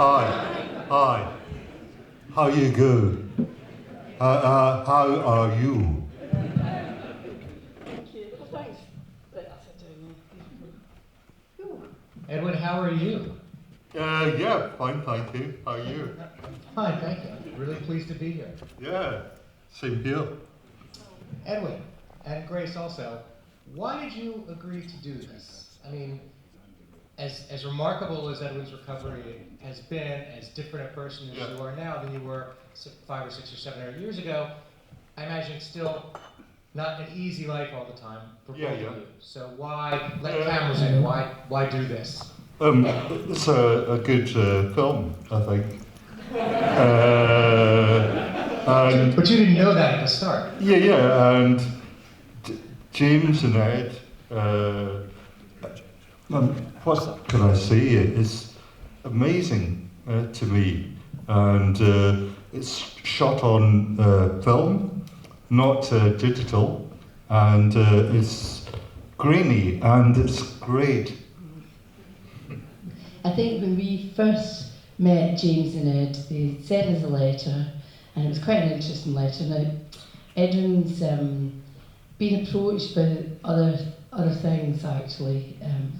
Hi. How you go? How are you? Thank you. Well, thanks. Right, that's it doing it. Edwyn, how are you? Yeah, fine, thank you. How are you? Fine, thank you. Really pleased to be here. Yeah, same here. Edwyn, and Grace also, why did you agree to do this? I mean, as remarkable as Edwyn's recovery has been, as different a person as you are now than you were 5 or 6 or 7 or 8 years ago, I imagine it's still not an easy life all the time for both of you. So why let cameras in? Why do this? It's a good film, I think. But you didn't know that at the start. Yeah, and James and Ed, what can I say? It's amazing to me, and it's shot on film, not digital, and it's grainy, and it's great. I think when we first met James and Ed, they sent us a letter, and it was quite an interesting letter. Now, Edwyn's been approached by other things actually,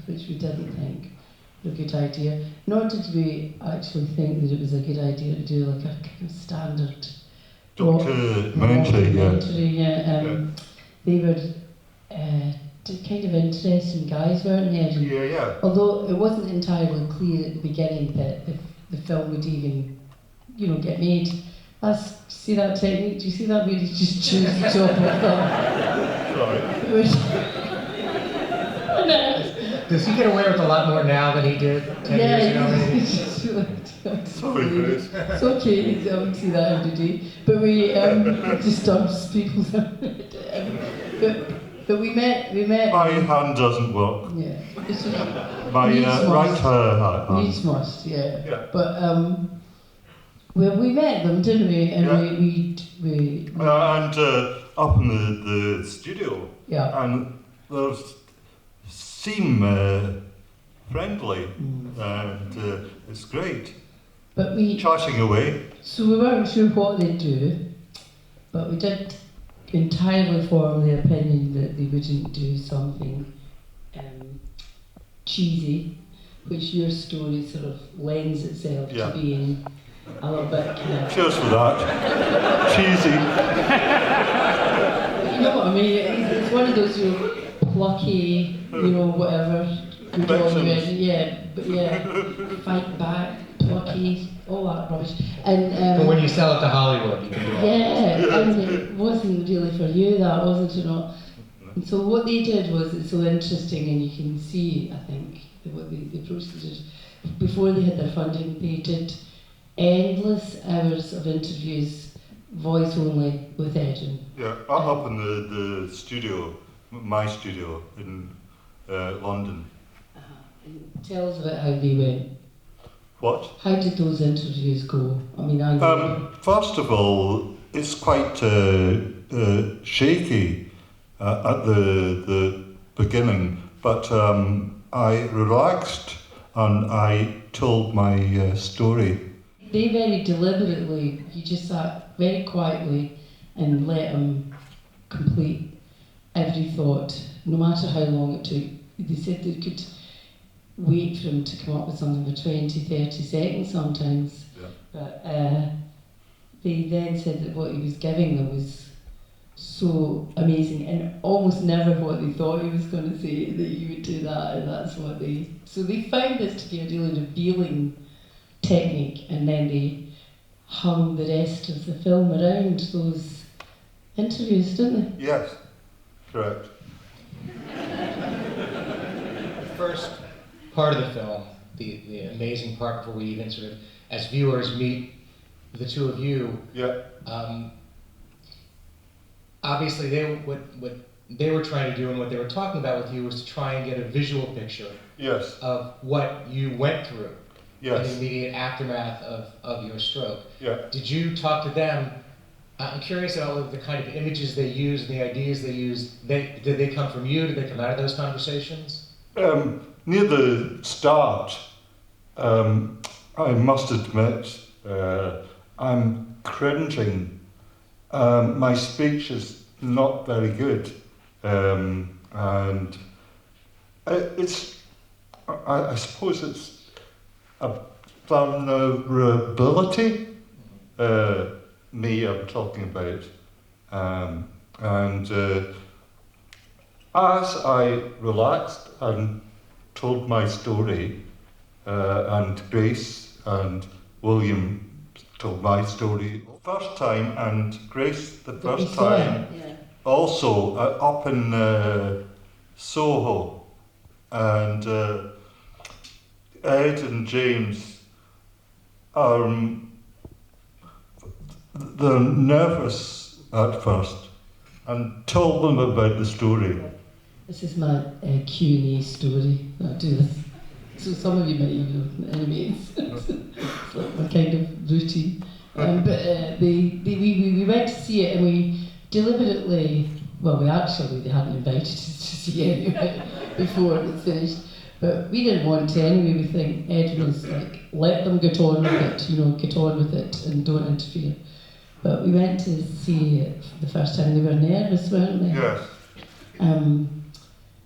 which we didn't think were a good idea. Nor did we actually think that it was a good idea to do like a kind of standard documentary. They were kind of interesting guys, weren't they? Yeah. Although it wasn't entirely clear at the beginning that the film would even, get made. See that technique? Do you see that? We just choose the top of that. Sorry. Does he get away with a lot more now than he did 10 years ago? Sorry, Grace. It's okay, I don't see that every day. But we disturbs people. But we met. My hand doesn't work. Yeah. My right hand. Needs must, yeah. But well, we met them, didn't we? And we and up in the studio. Yeah. And they seem friendly, and it's great. But we chatting away. So we weren't sure what they'd do, but we did entirely form the opinion that they wouldn't do something cheesy, which your story sort of lends itself to being a little bit kind of... Cheers for that. Cheesy. You know what I mean? It's one of those plucky, whatever. Fight back, plucky, all that rubbish. But when you sell it to Hollywood, you can do all that. And it wasn't really for you, that wasn't, And so what they did was, it's so interesting, and you can see, I think, what the approach they did. Before they had their funding, they did endless hours of interviews, voice only, with Edwyn. Yeah, up in the studio, my studio in London. Tell us about how they went. What? How did those interviews go? I mean, first of all, it's quite shaky at the beginning, but I relaxed and I told my story. They very deliberately, you just sat very quietly and let them complete every thought, no matter how long it took. They said they could wait for him to come up with something for 20, 30 seconds sometimes. Yeah. But they then said that what he was giving them was so amazing and almost never what they thought he was going to say, that you would do that, and that's what they... So they found this to be a really revealing technique, and then they hung the rest of the film around those interviews, didn't they? Yes, correct. The first part of the film, the amazing part before we even sort of, as viewers, meet the two of you. Yeah. Obviously, what they were trying to do and what they were talking about with you was to try and get a visual picture of what you went through in the immediate aftermath of your stroke. Yeah. Did you talk to them? I'm curious about the kind of images they used and the ideas they used. Did they come from you? Did they come out of those conversations? Near the start, I must admit, I'm cringing. My speech is not very good, and I suppose it's a vulnerability. Me, I'm talking about, and as I relaxed and told my story, and Grace and William told my story first time, and Grace the first time Yeah. also up in Soho, and Ed and James are they're nervous at first, and told them about the story. This is my Q&A story. I do this. So some of you might even know, anyway, it's like my kind of routine. But we went to see it, and we deliberately, they hadn't invited us to see it anyway before it was finished. But we didn't want to anyway. We think Edwyn was like, let them get on with it, get on with it and don't interfere. But we went to see it for the first time. They were nervous, weren't they? Yes.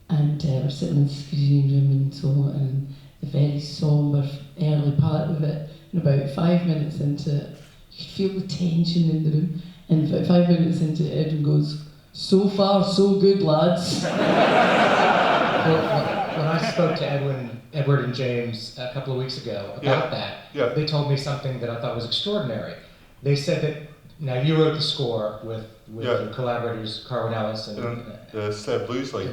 And we're sitting in the screening room and so on, and the very sombre early part of it, and about 5 minutes into it, you could feel the tension in the room, and about 5 minutes into it, Edwyn goes, "So far, so good, lads." When I spoke to Edward and James a couple of weeks ago about that, they told me something that I thought was extraordinary. They said that, now you wrote the score with your collaborators, Carwyn Ellis and Seb Loosley.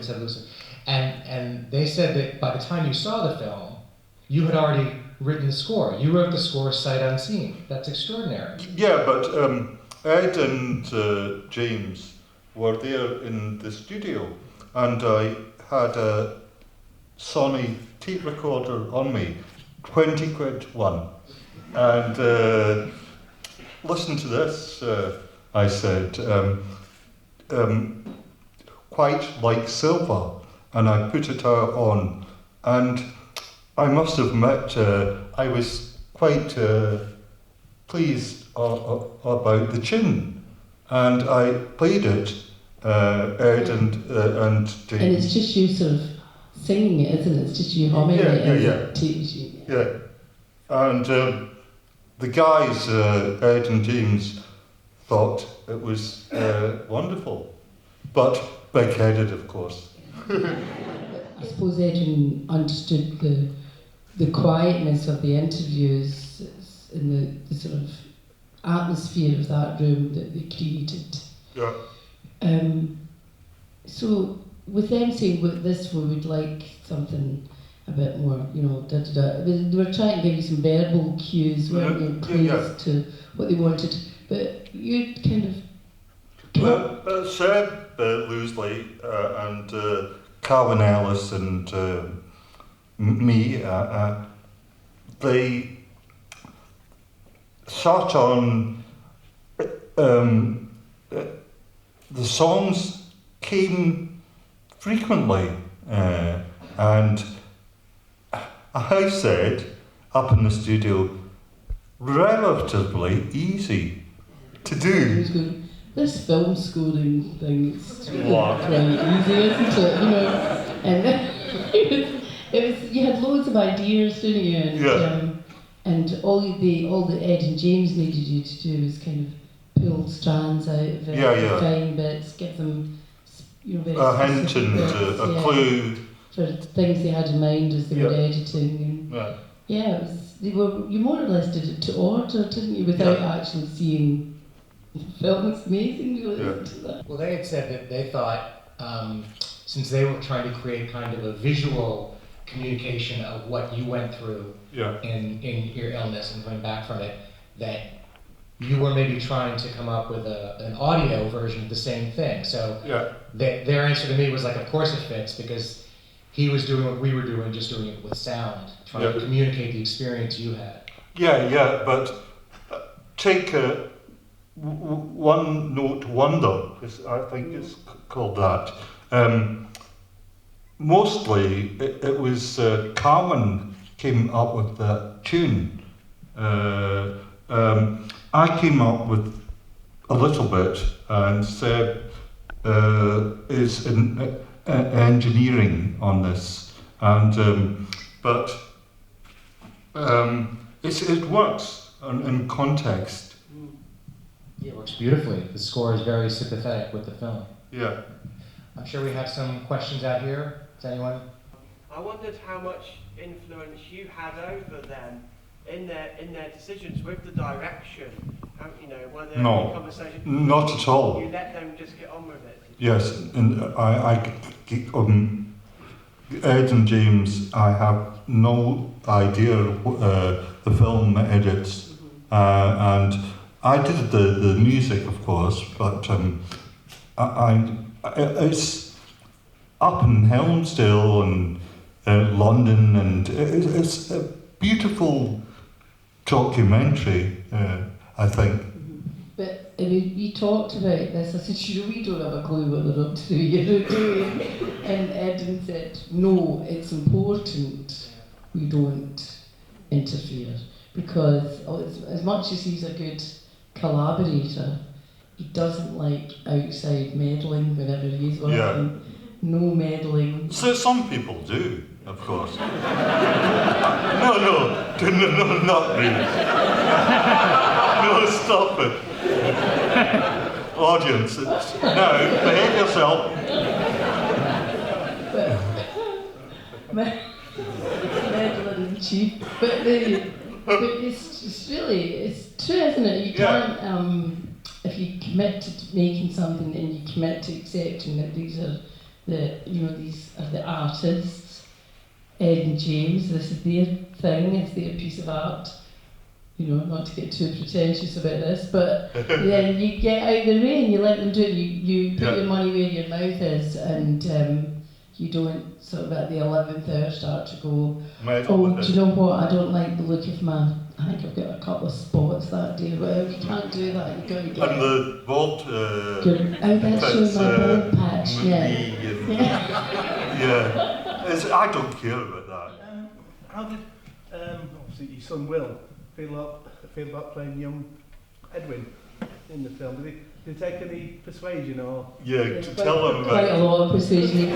And they said that by the time you saw the film, you had already written the score. You wrote the score sight unseen. That's extraordinary. Yeah, but Ed and James were there in the studio, and I had a Sony tape recorder on me, 20 quid one. And listen to this, I said, quite like silver. And I put it on, and I must admit, I was quite pleased about the tune, and I played it, Ed and James. And it's just you sort of singing it, isn't it? It's just you humming it. Yeah. And the guys, Ed and James, thought it was wonderful, but big-headed, of course. I suppose Edwyn understood the quietness of the interviews and the sort of atmosphere of that room that they created. Yeah. So with them saying, "Well, this we would like something a bit more, they were trying to give you some verbal cues, weren't they, clues to what they wanted, but you kind of... Seb Loosley and Carwyn Ellis and me, they sat on the songs came frequently, and I said up in the studio, relatively easy to do. This film scoring thing is really quite easy, isn't it? And it was you had loads of ideas, didn't you? And all the Ed and James needed you to do was kind of pull strands out of it, fine bits, give them very a hint and bits, a clue for things they had in mind as they were editing. And you more or less did it to order, didn't you, without actually seeing the film. It's amazing to listen to that. Well, they had said that they thought, since they were trying to create kind of a visual communication of what you went through in your illness and coming back from it, that you were maybe trying to come up with an audio version of the same thing. So their answer to me was like, of course it fits, because he was doing what we were doing, just doing it with sound, trying to communicate the experience you had. But take One Note Wonder, I think it's called that. Mostly it was Carmen came up with that tune, I came up with a little bit, and Seb is in engineering on this, and but it works in context. Yeah, it works beautifully. The score is very sympathetic with the film. Yeah. I'm sure we have some questions out here. Does anyone? I wondered how much influence you had over them in their decisions with the direction. How, were there any conversations? Not at all. You let them just get on with it. Yes, and Ed and James, I have no idea the film edits, and I did the music, of course, but it's up in Helmsdale and London, and it's a beautiful documentary, I think. But we talked about this. I said, we don't have a clue what they're up to, do we? And Edwyn said, no, it's important we don't interfere, because as much as he's a good collaborator, he doesn't like outside meddling whenever he's working. Yeah. No meddling. So some people do, of course. No, not me. No, stop it. Audience, no, behave yourself. Meddling in chief. But it's true, isn't it? You can't, if you commit to making something and you commit to accepting that these are the artists, Ed and James, this is their thing, it's their piece of art. Not to get too pretentious about this, but then you get out of the way and you let them do it. You put your money where your mouth is, and you don't sort of at the 11th hour start to go, do you know what, I don't like the look of I think I've got a couple of spots that day. Well, you can't do that, you've got to get And the bald that's showing my bald patch, I don't care about that. How did obviously your son Will feel about playing young Edwyn in the film? Did he take any persuasion or? Yeah, to tell him about quite a lot of persuasion.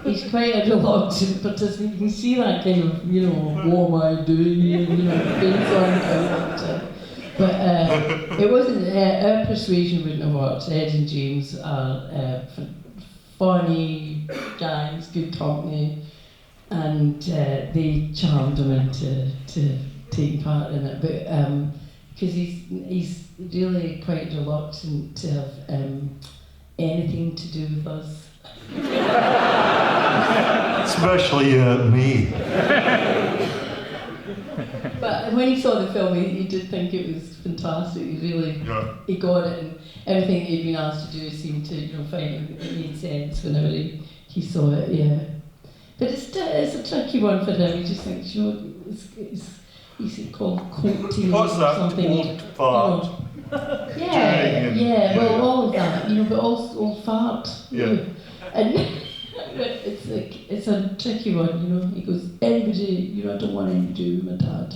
He's quite a reluctant participant. You can see that kind of, what am I doing? Face on kind of. But it wasn't. Our persuasion wouldn't have worked. Ed and James are funny guys, good company, and they charmed him into taking part in it. But because he's really quite reluctant to have anything to do with us. Especially me. But when he saw the film, he did think it was fantastic. He got it, and everything he'd been asked to do seemed to find it made sense whenever he saw it. Yeah, but it's a tricky one for him. He just thinks, he's called quoting or something. What's that old fart? Yeah. Well, all of that, but also old fart. Yeah. And it's a tricky one. He goes, anybody, I don't want anything to do with my dad.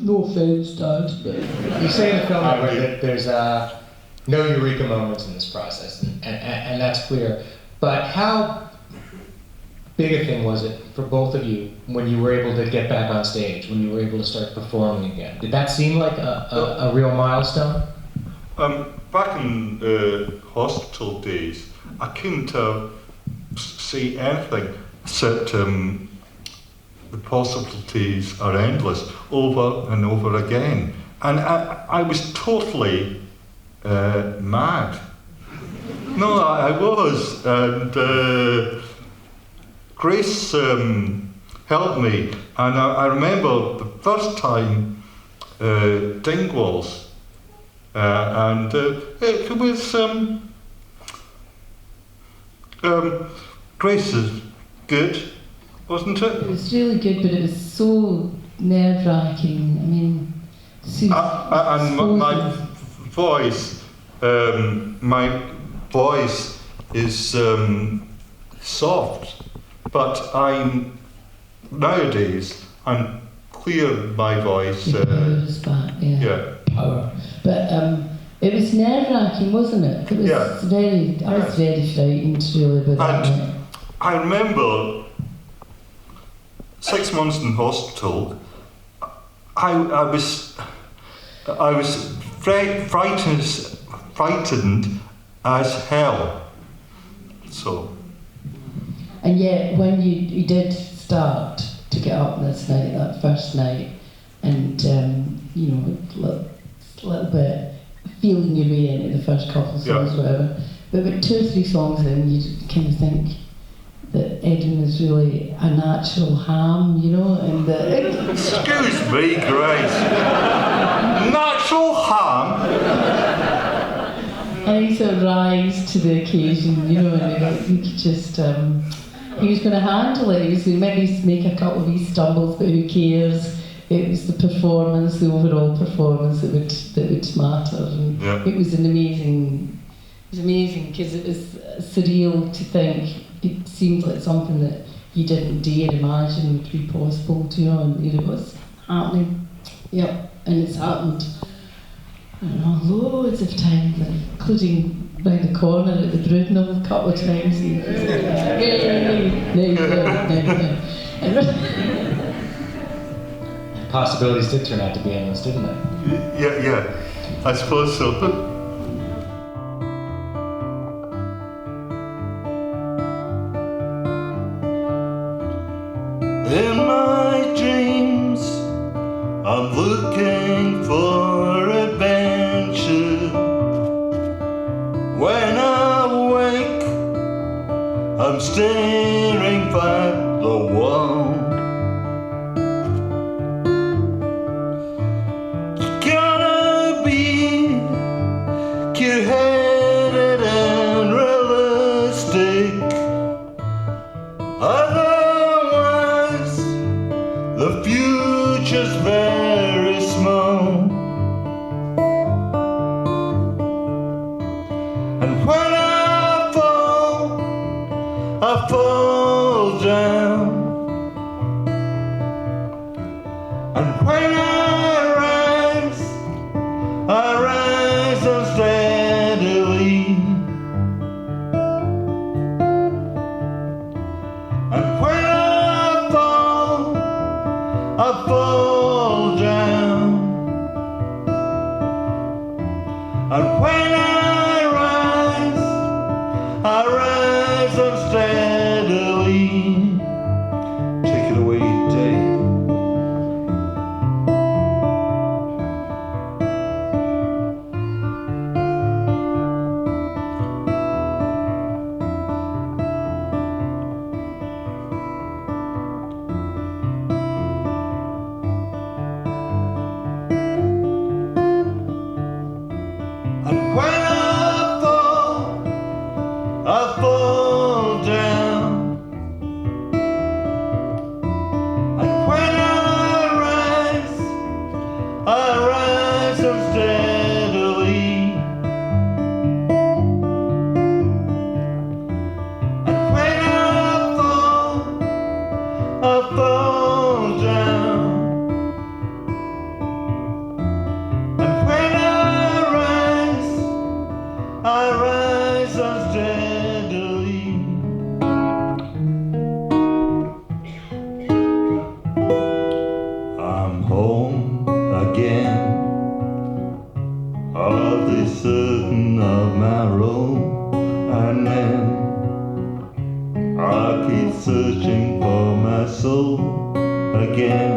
No offense, Dad. But You say in the film that there's no eureka moments in this process, and that's clear. But how big a thing was it for both of you when you were able to get back on stage, when you were able to start performing again? Did that seem like a real milestone? Back in hospital days, I couldn't see anything except the possibilities are endless over and over again. And I was totally mad. No, I was. And Grace helped me. And I remember the first time Dingwalls, and it was Grace is good, wasn't it? It was really good, but it was so nerve-wracking. I mean, and my voice is soft, but nowadays I'm clear my voice. Your power is back, yeah. Yeah. Power. But it was nerve-wracking, wasn't it? It was Yeah. I was very frightened, really, about that And night. I remember 6 months in hospital. I was frightened as hell. So. And yet, when you did start to get up this night, that first night, and you know, a little bit feeling your way into the first couple of songs, whatever. But about 2 or 3 songs in, you kind of think that Edwyn is really a natural ham, you know, and that. Excuse me, Grace. Natural ham. And he sort of rise to the occasion, you know, and he could just, he was going to handle it. He was going to maybe make a couple of wee stumbles, but who cares? It was the performance, the overall performance that would matter. And it was amazing because it was surreal to think. It seemed like something that you didn't dare imagine would be possible, do you know? And it was happening. Yep, and it's happened. I don't know, loads of times, including round the corner at the Brudnell a couple of times. Possibilities did turn out to be endless, didn't they? Yeah, I suppose so. In my dreams, I'm looking for adventure. When I wake, I'm staring at the wall. You gotta be clear-headed and realistic. Otherwise, the future's very small. And when I fall down. And when I rise unsteadily. And when I fall down. And when I rise unsteadily. Take it away, Dave. And when I fall down. And when I rise unsteadily. And when I fall down. And when I rise unsteadily. I'm home again, hardly certain of my role, and then I keep searching for my soul again.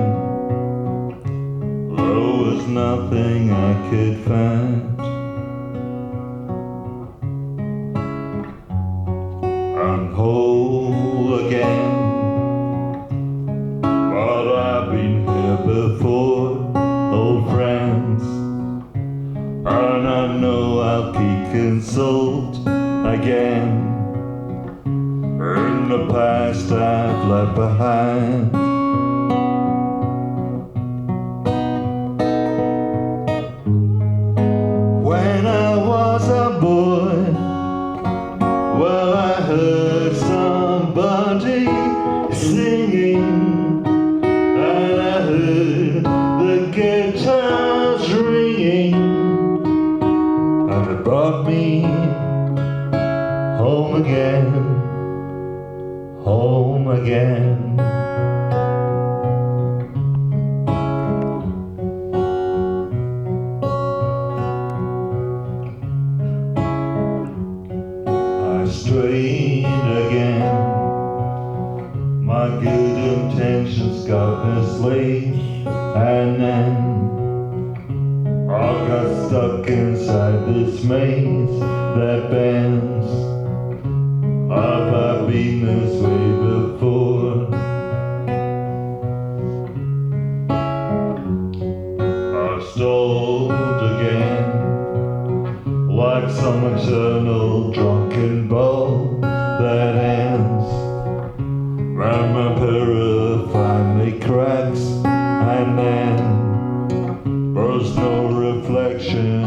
There was nothing I could find. I'm whole again, but I've been here before, old friends, and I know I'll be consoled again in the past I've left behind. When I was a boy, well, I heard somebody singing, and I heard again. I strayed again. My good intentions got mislaid, and then I got stuck inside this maze that bends. Have I been this way before? I stalled again, like some eternal drunken ball that ends. Round my pair finally cracks, and then there's no reflection